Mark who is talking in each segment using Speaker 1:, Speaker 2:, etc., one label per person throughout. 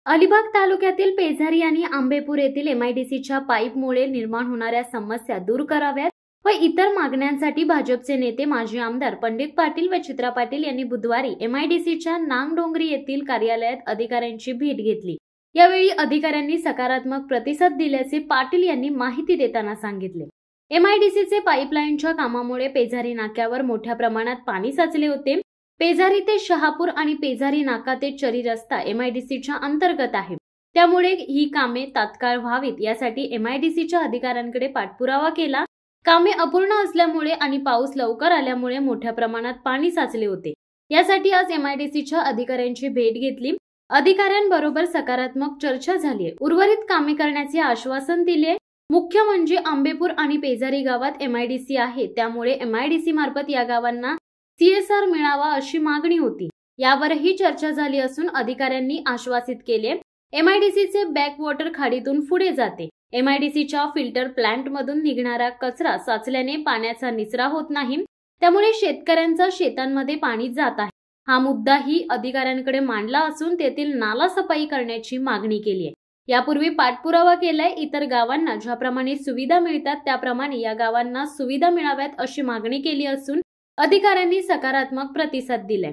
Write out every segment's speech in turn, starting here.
Speaker 1: अलिबाग तालुक्यातील पेझारी आणि आंबेपूर येथील एमआयडीसीच्या पाईपमुळे निर्माण होणाऱ्या समस्या दूर कराव्यात व इतर मागण्यांसाठी भाजपचे नेते माजी आमदार पंडित पाटील व चित्रा पाटील यांनी बुधवारी एमआयडीसीच्या नांगडोंगरी येथील कार्यालयात अधिकाऱ्यांची भेट घेतली। यावेळी अधिकाऱ्यांनी सकारात्मक प्रतिसाद दिल्याचे पाटील यांनी माहिती देताना सांगितले। एमआयडीसीचे पाईपलाईनच्या कामामुळे पेझारी नाक्यावर मोठ्या प्रमाणात पाणी साचले होते। पेझारी ते शहापूर आणि पेझारी नाका ते चरी रस्ता एमआयडीसीच्या अंतर्गत आहे, त्यामुळे ही कामे तात्काळ व्हावीत यासाठी एमआयडीसीच्या अधिकाऱ्यांकडे पाठपुरावा केला। कामे अपूर्ण असल्यामुळे आणि पाऊस लवकर आल्यामुळे मोठ्या प्रमाणात पाणी साचले होते। यासाठी आज एमआयडीसीच्या अधिकाऱ्यांची भेट घेतली। अधिकाऱ्यांबरोबर सकारात्मक चर्चा झाली। उर्वरित कामे करण्याचे आश्वासन दिले। मुख्य म्हणजे आंबेपूर आणि पेझारी गावात एमआयडीसी आहे, त्यामुळे एमआयडीसी मार्फत या गावांना CSR मिळावा अशी मागणी होती। यावरही चर्चा झाली असून अधिकाऱ्यांनी आश्वासित केले। एमआयडीसीचे बॅकवॉटर खाडीतून पुढे जाते। एमआयडीसीच्या फिल्टर प्लांट मधून निघणारा कचरा साचल्याने पाण्याचा निचरा होत नाही, त्यामुळे शेतकऱ्यांचा शेतांमध्ये पाणी जात आहे। हा मुद्दाही अधिकाऱ्यांकडे मांडला असून तेथील नाला सफाई करण्याची मागणी केली आहे। यापूर्वी पाठपुरावा केलाय। इतर गावांना ज्याप्रमाणे सुविधा मिळतात त्याप्रमाणे या गावांना सुविधा मिळाव्यात अशी मागणी केली असून अधिकाऱ्यांनी सकारात्मक प्रतिसाद दिलाय।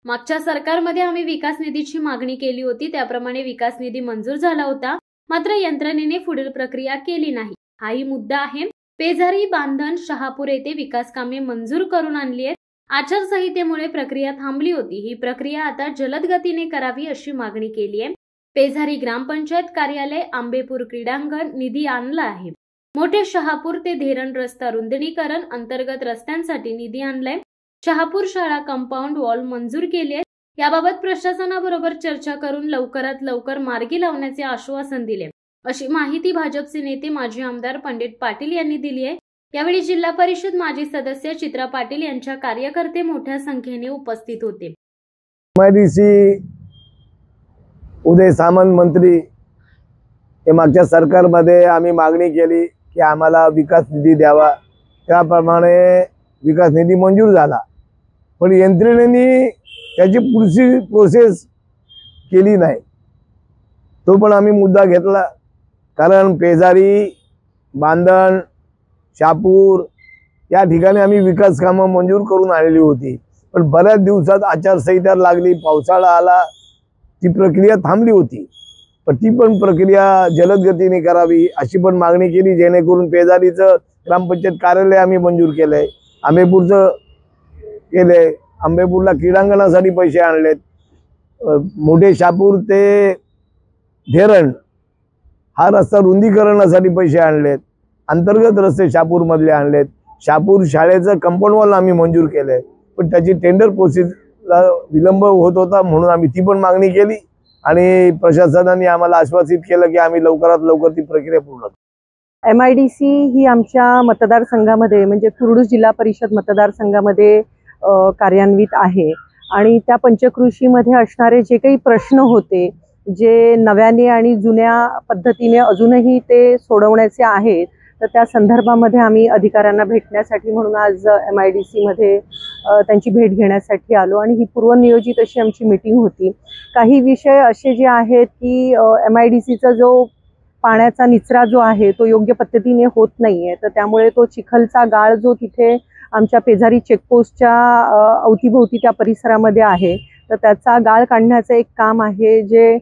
Speaker 1: मागच्या सरकारमध्ये आम्ही विकास निधीची मागणी केली होती, त्याप्रमाणे विकास निधी मंजूर झाला होता, मात्र यंत्रणेने पुढील प्रक्रिया केली नाही। हाही मुद्दा आहे। पेझारी, बांधण, शहापूर येथे विकास कामे मंजूर करून आणली आहेत। आचारसंहितेमुळे प्रक्रिया थांबली होती। ही प्रक्रिया आता जलद गतीने करावी अशी मागणी केली आहे। पेझारी ग्रामपंचायत कार्यालय, आंबेपूर क्रीडांगण निधी आणला आहे। मोठे शहापूर ते धेरण रस्ता रुंदणीकरण अंतर्गत रस्त्यांसाठी निधी आणलाय। शहापूर शाळा कंपाऊंड वॉल मंजूर केले। याबाबत प्रशासनाबरोबर चर्चा करून लवकरात लवकर मार्गी लावण्याचे आश्वासन दिले, अशी माहिती भाजपचे नेते माजी आमदार पंडित पाटील यांनी दिली आहे। यावेळी जिल्हा परिषद माजी सदस्य चित्रा पाटील यांच्या कार्यकर्ते मोठ्या संख्येने उपस्थित होते।
Speaker 2: एमआयडीसी उदय सामंत मंत्री हे मागच्या सरकारमध्ये आम्ही मागणी केली की आम्हाला विकास निधी द्यावा, त्याप्रमाणे विकास निधी मंजूर झाला, पण यंत्रणेने त्याची पुढची प्रोसेस केली नाही। तो पण आम्ही मुद्दा घेतला, कारण पेझारी, बांधण, शहापूर या ठिकाणी आम्ही विकास कामं मंजूर करून आणलेली होती, पण बऱ्याच दिवसात आचारसंहिता लागली, पावसाळा आला, ती प्रक्रिया थांबली होती। पण ती पण प्रक्रिया जलद गतीने करावी अशी पण मागणी केली, जेणेकरून पेझारीचं ग्रामपंचायत कार्यालय आम्ही मंजूर केलंय, आंबेपूरचं केलंय, आंबेपूरला क्रीडांगणासाठी पैसे आणलेत, मोठे शहापूर ते धेरण हा रस्ता रुंदीकरणासाठी पैसे आणलेत, अंतर्गत रस्ते शहापूरमधले आणलेत, शहापूर शाळेचं कंपाऊंड वॉल आम्ही मंजूर केलंय, पण त्याची टेंडर प्रोसेसला विलंब होत होता, म्हणून आम्ही ती पण मागणी केली आणि प्रशासनाने आम्हाला आश्वासित केलं की आम्ही लवकरात लवकर ती प्रक्रिया पूर्ण करू।
Speaker 3: एमआयडीसी ही आमच्या मतदारसंघामध्ये म्हणजे कुर्डूस जिल्हा परिषद मतदारसंघामध्ये कार्यान्वित आहे आणि त्या पंचकृषीमध्ये असणारे जे काही प्रश्न होते, जे नव्याने आणि जुन्या पद्धतीने अजूनही ते सोडवण्याचे आहेत, तर त्या संदर्भामध्ये आम्ही अधिकाऱ्यांना भेटण्यासाठी म्हणून आज एमआयडीसी मध्ये त्यांची भेट घेण्यासाठी आलो आणि ही पूर्वनियोजित अशी आमची मीटिंग होती। काही विषय असे जे आहेत की एमआयडीसीचा जो पाण्याचा निचरा जो आहे तो योग्य पद्धतीने होत नाहीये, तर त्यामुळे तो चिखलचा गाळ जो तिथे आमच्या पेझारी चेकपोस्टच्या अवतीभोवती त्या परिसरामध्ये आहे, तर त्याचा गाळ काढण्याचं एक काम आहे जे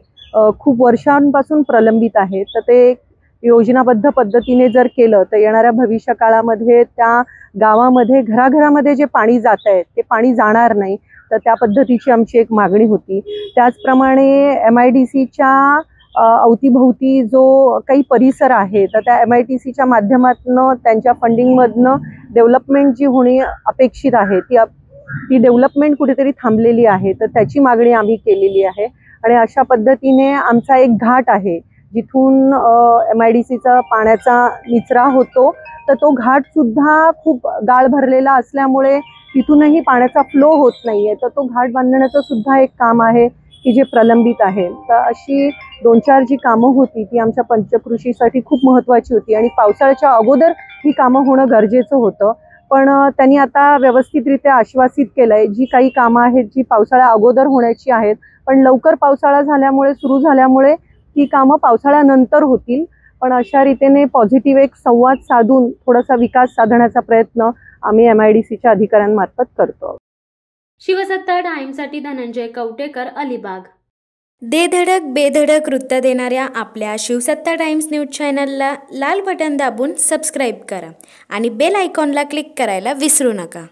Speaker 3: खूप वर्षांपासून प्रलंबित आहे। तर ते योजनाबद्ध पद्धतीने जर केलं तर येणाऱ्या भविष्य काळामध्ये त्या गावामध्ये घराघरामध्ये जे पाणी जात आहे ते पाणी जाणार नाही, तर त्या पद्धतीची आमची एक मागणी होती। त्याचप्रमाणे एमआयडीसीच्या अवतीभोवती जो काही परिसर आहे, तर त्या एमआयडीसीच्या माध्यमातून त्यांच्या फंडिंगमधनं डेव्हलपमेंट जी होणे अपेक्षित आहे ती डेव्हलपमेंट कुठेतरी थांबलेली आहे, तर त्याची मागणी आम्ही केलेली आहे। आणि अशा पद्धतीने आमचा एक घाट आहे जिथून एमआयडीसीचा पाण्याचा निचरा होतो, तर तो घाट सुद्धा खूप गाळ भरलेला असल्यामुळे तिथूनही पाण्याचा फ्लो होत नाहीये, तर तो घाट बांधण्याचं सुद्धा एक काम आहे की जे प्रलंबित आहे। तर अशी 2-4 जी कामं होती ती आमच्या पंचकृषीसाठी खूप महत्त्वाची होती आणि पावसाळ्याच्या अगोदर ही कामं होणं गरजेचं होतं, पण त्यांनी आता व्यवस्थितरित्या आश्वासित केलंय जी काही कामं आहेत जी पावसाळ्या अगोदर होण्याची आहेत पण लवकर पावसाळा सुरू झाल्यामुळे ती कामं पावसाळ्यानंतर होतील. पण अशा रीतीने पॉझिटिव्ह एक संवाद साधून थोडासा विकास साधण्याचा प्रयत्न आम्ही MIDCच्या अधिकाऱ्यांमार्फत करतो.
Speaker 1: शिवसत्ता टाइम्ससाठी धनंजय कवटेकर, अलिबाग.
Speaker 4: दे धडक बेधडक वृत्त देणाऱ्या आपल्या शिवसत्ता टाइम्स न्यूज चॅनलला लाल बटन दाबून सबस्क्राईब करा आणि बेल आयकॉनला क्लिक करायला विसरू नका.